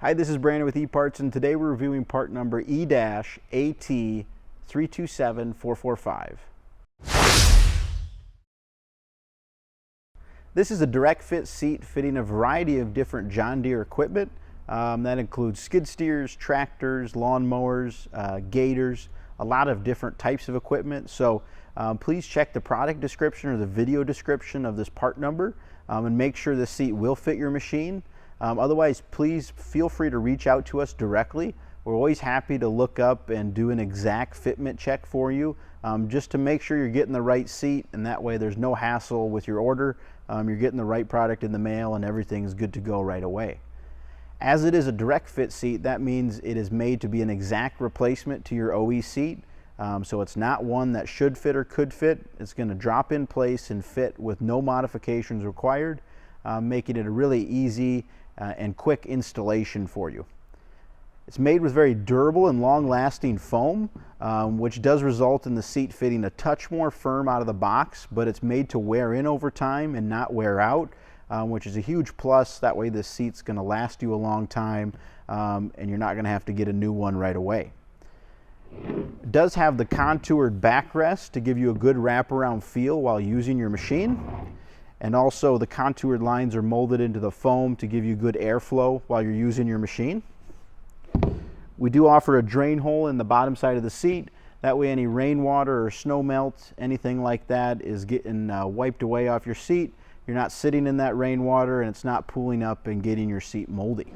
Hi, this is Brandon with eParts, and today we're reviewing part number E-AT327445. This is a direct fit seat fitting a variety of different John Deere equipment. That includes skid steers, tractors, lawn mowers, gators, a lot of different types of equipment. So please check the product description or the video description of this part number and make sure the seat will fit your machine. Otherwise, please feel free to reach out to us directly. We're always happy to look up and do an exact fitment check for you, just to make sure you're getting the right seat, and that way there's no hassle with your order. You're getting the right product in the mail and everything's good to go right away. As it is a direct fit seat, that means it is made to be an exact replacement to your OE seat. So it's not one that should fit or could fit. It's going to drop in place and fit with no modifications required, making it a really easy and quick installation for you. It's made with very durable and long-lasting foam, which does result in the seat fitting a touch more firm out of the box, but it's made to wear in over time and not wear out, which is a huge plus. That way this seat's going to last you a long time, and you're not going to have to get a new one right away. It does have the contoured backrest to give you a good wraparound feel while using your machine. And also the contoured lines are molded into the foam to give you good airflow while you're using your machine. We do offer a drain hole in the bottom side of the seat. That way any rainwater or snow melt, anything like that, is getting wiped away off your seat. You're not sitting in that rainwater and it's not pooling up and getting your seat moldy.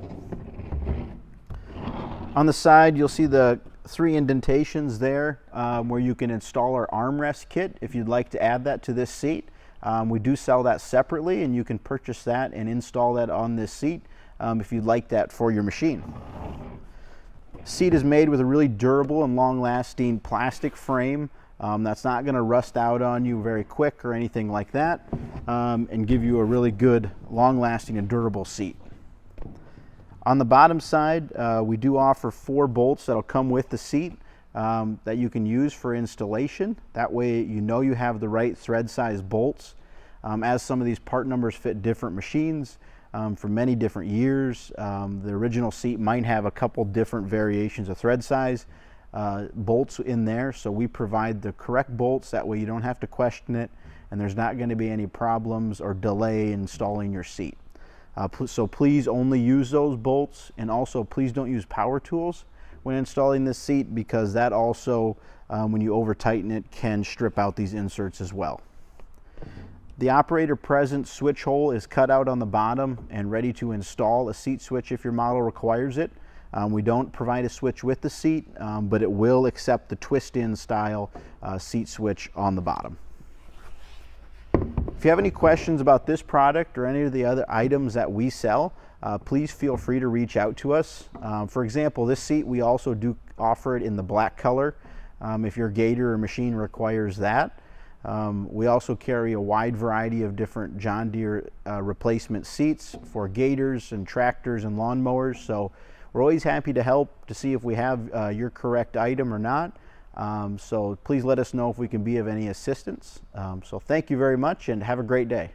On the side, you'll see the 3 indentations there where you can install our armrest kit if you'd like to add that to this seat. We do sell that separately, and you can purchase that and install that on this seat if you'd like that for your machine. Seat is made with a really durable and long-lasting plastic frame that's not going to rust out on you very quick or anything like that, and give you a really good, long-lasting and durable seat. On the bottom side, we do offer 4 bolts that'll come with the seat that you can use for installation. That way you know you have the right thread size bolts. As some of these part numbers fit different machines for many different years, the original seat might have a couple different variations of thread size bolts in there, so we provide the correct bolts. That way you don't have to question it, and there's not going to be any problems or delay installing your seat. So please only use those bolts, and also please don't use power tools when installing this seat, because that also, when you over tighten it, can strip out these inserts as well. The operator present switch hole is cut out on the bottom and ready to install a seat switch if your model requires it. We don't provide a switch with the seat, but it will accept the twist-in style seat switch on the bottom. If you have any questions about this product or any of the other items that we sell, please feel free to reach out to us. For example, this seat, we also do offer it in the black color if your gator or machine requires that. We also carry a wide variety of different John Deere replacement seats for gators and tractors and lawn mowers. So we're always happy to help to see if we have your correct item or not. So please let us know if we can be of any assistance. So thank you very much and have a great day.